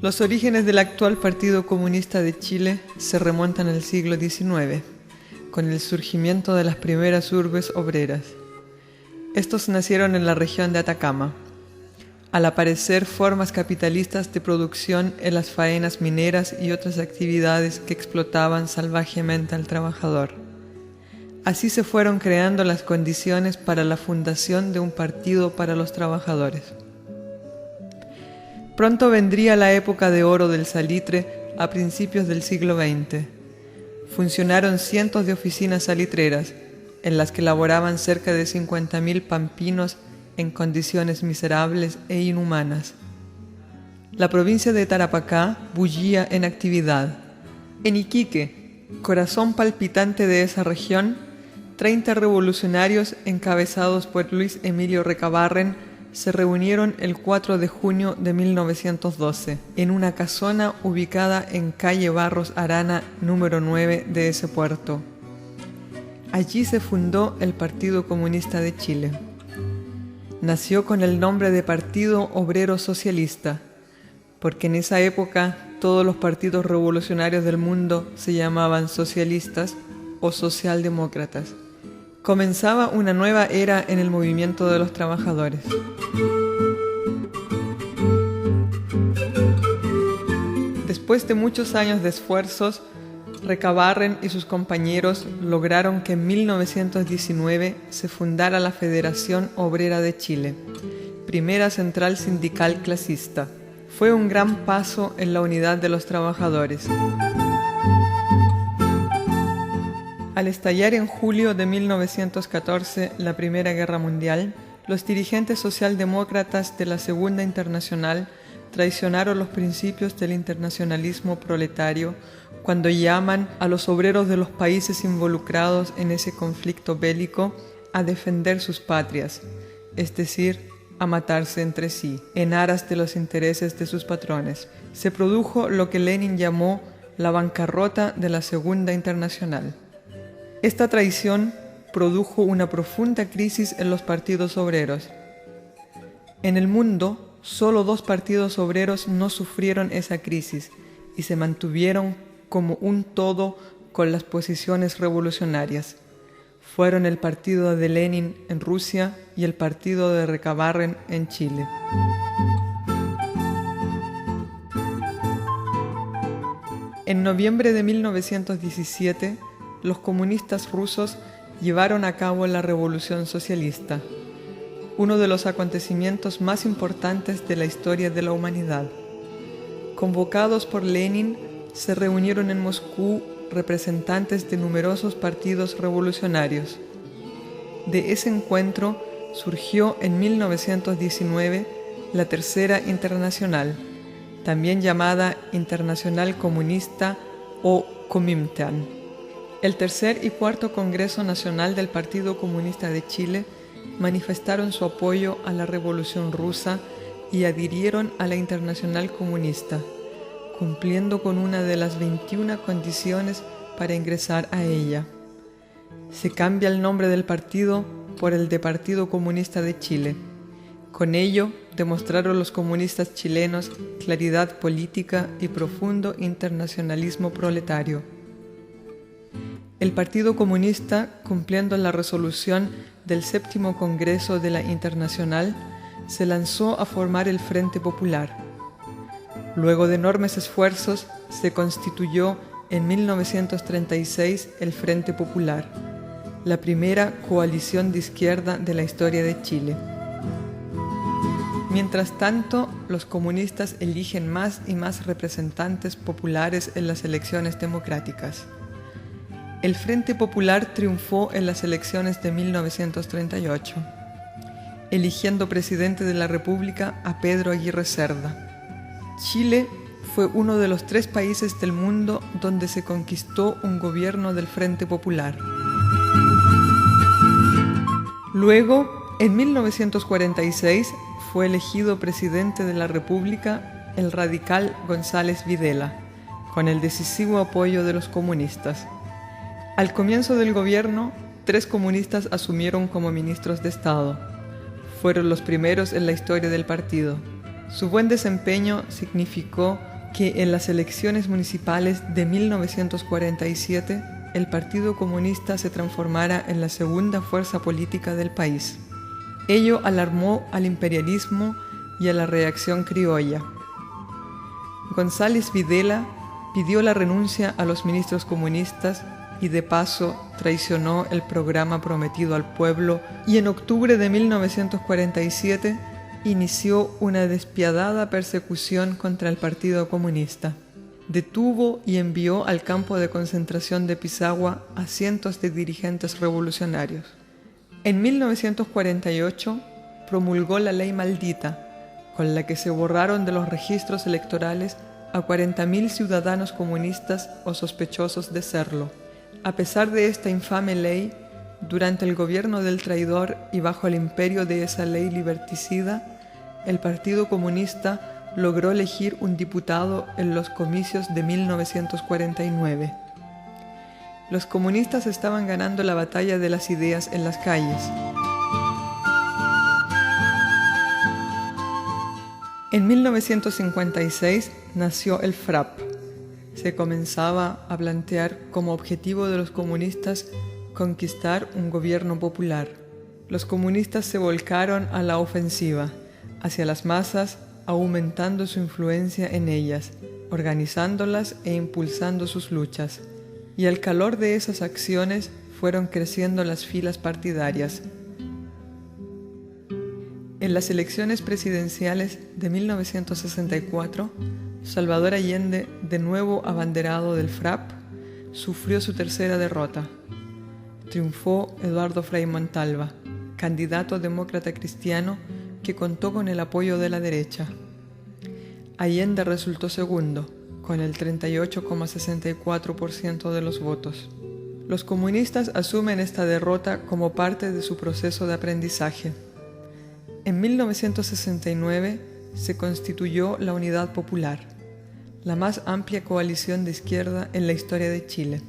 Los orígenes del actual Partido Comunista de Chile se remontan al siglo XIX, con el surgimiento de las primeras urbes obreras. Estos nacieron en la región de Atacama, al aparecer formas capitalistas de producción en las faenas mineras y otras actividades que explotaban salvajemente al trabajador. Así se fueron creando las condiciones para la fundación de un partido para los trabajadores. Pronto vendría la época de oro del salitre a principios del siglo XX. Funcionaron cientos de oficinas salitreras, en las que laboraban cerca de 50.000 pampinos en condiciones miserables e inhumanas. La provincia de Tarapacá bullía en actividad. En Iquique, corazón palpitante de esa región, 30 revolucionarios encabezados por Luis Emilio Recabarren se reunieron el 4 de junio de 1912 en una casona ubicada en calle Barros Arana número 9 de ese puerto. Allí se fundó el Partido Comunista de Chile. Nació con el nombre de Partido Obrero Socialista, porque en esa época todos los partidos revolucionarios del mundo se llamaban socialistas o socialdemócratas. Comenzaba una nueva era en el movimiento de los trabajadores. Después de muchos años de esfuerzos, Recabarren y sus compañeros lograron que en 1919 se fundara la Federación Obrera de Chile, primera central sindical clasista. Fue un gran paso en la unidad de los trabajadores. Al estallar en julio de 1914 la Primera Guerra Mundial, los dirigentes socialdemócratas de la Segunda Internacional traicionaron los principios del internacionalismo proletario cuando llaman a los obreros de los países involucrados en ese conflicto bélico a defender sus patrias, es decir, a matarse entre sí, en aras de los intereses de sus patrones. Se produjo lo que Lenin llamó la bancarrota de la Segunda Internacional. Esta traición produjo una profunda crisis en los partidos obreros. En el mundo, solo 2 partidos obreros no sufrieron esa crisis y se mantuvieron como un todo con las posiciones revolucionarias. Fueron el partido de Lenin en Rusia y el partido de Recabarren en Chile. En noviembre de 1917, los comunistas rusos llevaron a cabo la Revolución Socialista, uno de los acontecimientos más importantes de la historia de la humanidad. Convocados por Lenin, se reunieron en Moscú representantes de numerosos partidos revolucionarios. De ese encuentro surgió en 1919 la Tercera Internacional, también llamada Internacional Comunista o Comintern. El tercer y cuarto Congreso Nacional del Partido Comunista de Chile manifestaron su apoyo a la Revolución Rusa y adhirieron a la Internacional Comunista, cumpliendo con una de las 21 condiciones para ingresar a ella. Se cambia el nombre del partido por el de Partido Comunista de Chile. Con ello, demostraron los comunistas chilenos claridad política y profundo internacionalismo proletario. El Partido Comunista, cumpliendo la resolución del 7º Congreso de la Internacional, se lanzó a formar el Frente Popular. Luego de enormes esfuerzos, se constituyó en 1936 el Frente Popular, la primera coalición de izquierda de la historia de Chile. Mientras tanto, los comunistas eligen más y más representantes populares en las elecciones democráticas. El Frente Popular triunfó en las elecciones de 1938, eligiendo presidente de la República a Pedro Aguirre Cerda. Chile fue uno de los 3 países del mundo donde se conquistó un gobierno del Frente Popular. Luego, en 1946, fue elegido presidente de la República el radical González Videla, con el decisivo apoyo de los comunistas. Al comienzo del gobierno, 3 comunistas asumieron como ministros de Estado. Fueron los primeros en la historia del partido. Su buen desempeño significó que en las elecciones municipales de 1947 el Partido Comunista se transformara en la segunda fuerza política del país. Ello alarmó al imperialismo y a la reacción criolla. González Videla pidió la renuncia a los ministros comunistas y de paso traicionó el programa prometido al pueblo, y en octubre de 1947 inició una despiadada persecución contra el Partido Comunista. Detuvo y envió al campo de concentración de Pisagua a cientos de dirigentes revolucionarios. En 1948 promulgó la Ley Maldita, con la que se borraron de los registros electorales a 40.000 ciudadanos comunistas o sospechosos de serlo. A pesar de esta infame ley, durante el gobierno del traidor y bajo el imperio de esa ley liberticida, el Partido Comunista logró elegir un diputado en los comicios de 1949. Los comunistas estaban ganando la batalla de las ideas en las calles. En 1956 nació el FRAP. Se comenzaba a plantear como objetivo de los comunistas conquistar un gobierno popular. Los comunistas se volcaron a la ofensiva, hacia las masas, aumentando su influencia en ellas, organizándolas e impulsando sus luchas. Y al calor de esas acciones fueron creciendo las filas partidarias. En las elecciones presidenciales de 1964, Salvador Allende, de nuevo abanderado del FRAP, sufrió su tercera derrota. Triunfó Eduardo Frei Montalva, candidato demócrata cristiano que contó con el apoyo de la derecha. Allende resultó segundo, con el 38,64% de los votos. Los comunistas asumen esta derrota como parte de su proceso de aprendizaje. En 1969 se constituyó la Unidad Popular, la más amplia coalición de izquierda en la historia de Chile.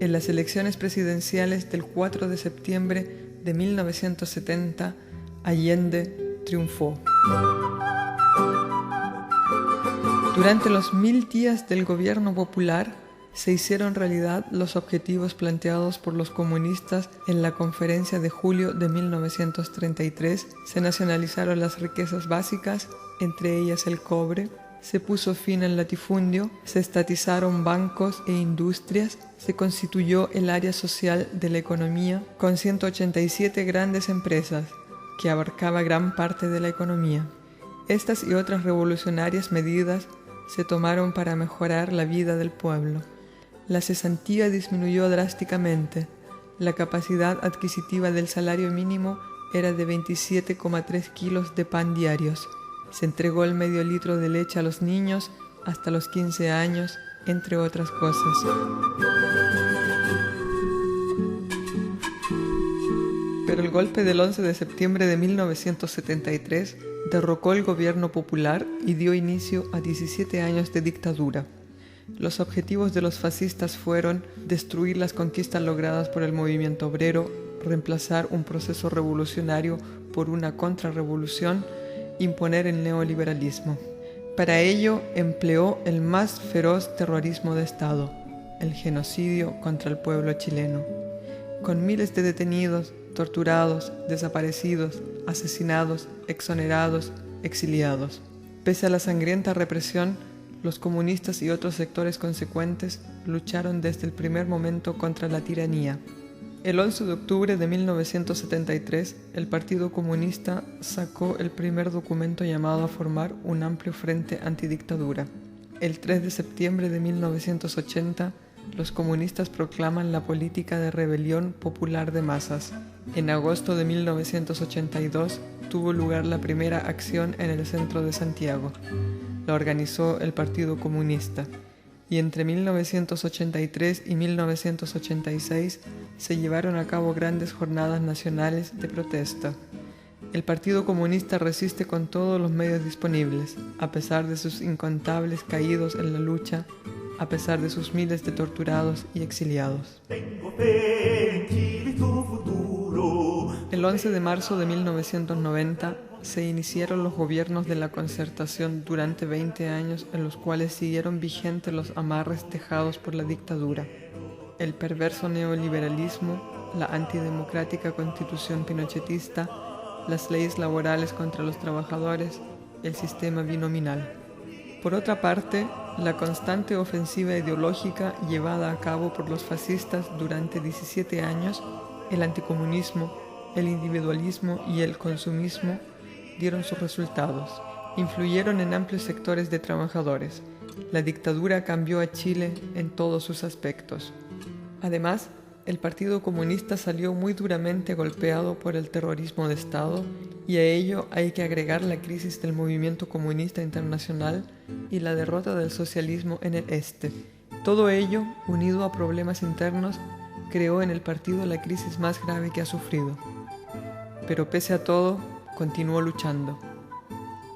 En las elecciones presidenciales del 4 de septiembre de 1970, Allende triunfó. Durante los 1000 días del gobierno popular, se hicieron realidad los objetivos planteados por los comunistas en la conferencia de julio de 1933. Se nacionalizaron las riquezas básicas, entre ellas el cobre. Se puso fin al latifundio, se estatizaron bancos e industrias, se constituyó el área social de la economía con 187 grandes empresas, que abarcaba gran parte de la economía. Estas y otras revolucionarias medidas se tomaron para mejorar la vida del pueblo. La cesantía disminuyó drásticamente. La capacidad adquisitiva del salario mínimo era de 27,3 kilos de pan diarios. Se entregó el medio litro de leche a los niños hasta los 15 años, entre otras cosas. Pero el golpe del 11 de septiembre de 1973 derrocó el gobierno popular y dio inicio a 17 años de dictadura. Los objetivos de los fascistas fueron destruir las conquistas logradas por el movimiento obrero, reemplazar un proceso revolucionario por una contrarrevolución, imponer el neoliberalismo. Para ello empleó el más feroz terrorismo de Estado, el genocidio contra el pueblo chileno, con miles de detenidos, torturados, desaparecidos, asesinados, exonerados, exiliados. Pese a la sangrienta represión, los comunistas y otros sectores consecuentes lucharon desde el primer momento contra la tiranía. El 11 de octubre de 1973, el Partido Comunista sacó el primer documento llamado a formar un amplio frente antidictadura. El 3 de septiembre de 1980, los comunistas proclaman la política de rebelión popular de masas. En agosto de 1982 tuvo lugar la primera acción en el centro de Santiago. La organizó el Partido Comunista. Y entre 1983 y 1986 se llevaron a cabo grandes jornadas nacionales de protesta. El Partido Comunista resiste con todos los medios disponibles, a pesar de sus incontables caídos en la lucha, a pesar de sus miles de torturados y exiliados. El 11 de marzo de 1990 se iniciaron los gobiernos de la Concertación durante 20 años en los cuales siguieron vigentes los amarres dejados por la dictadura, el perverso neoliberalismo, la antidemocrática constitución pinochetista, las leyes laborales contra los trabajadores, el sistema binominal. Por otra parte, la constante ofensiva ideológica llevada a cabo por los fascistas durante 17 años, el anticomunismo, el individualismo y el consumismo dieron sus resultados. Influyeron en amplios sectores de trabajadores. La dictadura cambió a Chile en todos sus aspectos. Además, el Partido Comunista salió muy duramente golpeado por el terrorismo de Estado y a ello hay que agregar la crisis del movimiento comunista internacional y la derrota del socialismo en el este. Todo ello, unido a problemas internos, creó en el partido la crisis más grave que ha sufrido. Pero pese a todo, continuó luchando.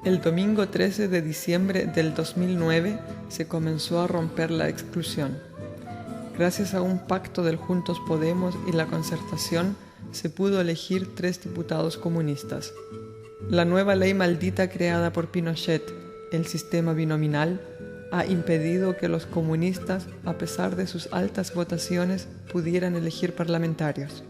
El domingo 13 de diciembre del 2009 se comenzó a romper la exclusión. Gracias a un pacto del Juntos Podemos y la Concertación, se pudo elegir 3 diputados comunistas. La nueva ley maldita creada por Pinochet, el sistema binominal, ha impedido que los comunistas, a pesar de sus altas votaciones, pudieran elegir parlamentarios.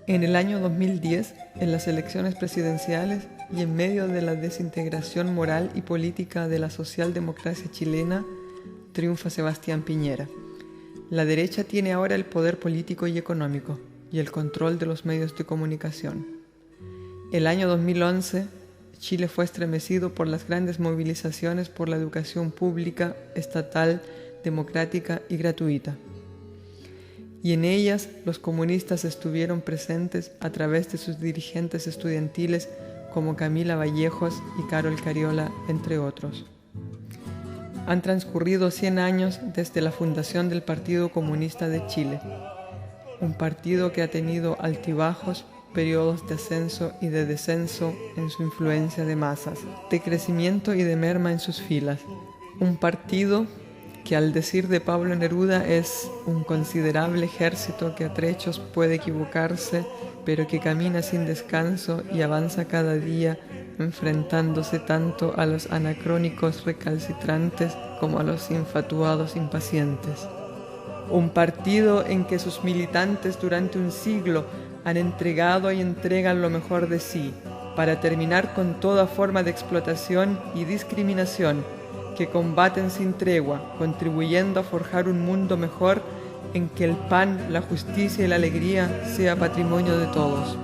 En el año 2010, en las elecciones presidenciales y en medio de la desintegración moral y política de la socialdemocracia chilena, triunfa Sebastián Piñera. La derecha tiene ahora el poder político y económico y el control de los medios de comunicación. El año 2011, Chile fue estremecido por las grandes movilizaciones por la educación pública, estatal, democrática y gratuita. Y en ellas los comunistas estuvieron presentes a través de sus dirigentes estudiantiles como Camila Vallejos y Carol Cariola, entre otros. Han transcurrido 100 años desde la fundación del Partido Comunista de Chile, un partido que ha tenido altibajos, periodos de ascenso y de descenso en su influencia de masas, de crecimiento y de merma en sus filas. Un partido que, al decir de Pablo Neruda, es un considerable ejército que a trechos puede equivocarse, pero que camina sin descanso y avanza cada día, enfrentándose tanto a los anacrónicos recalcitrantes como a los infatuados impacientes. Un partido en que sus militantes durante un siglo han entregado y entregan lo mejor de sí para terminar con toda forma de explotación y discriminación, que combaten sin tregua, contribuyendo a forjar un mundo mejor en que el pan, la justicia y la alegría sea patrimonio de todos.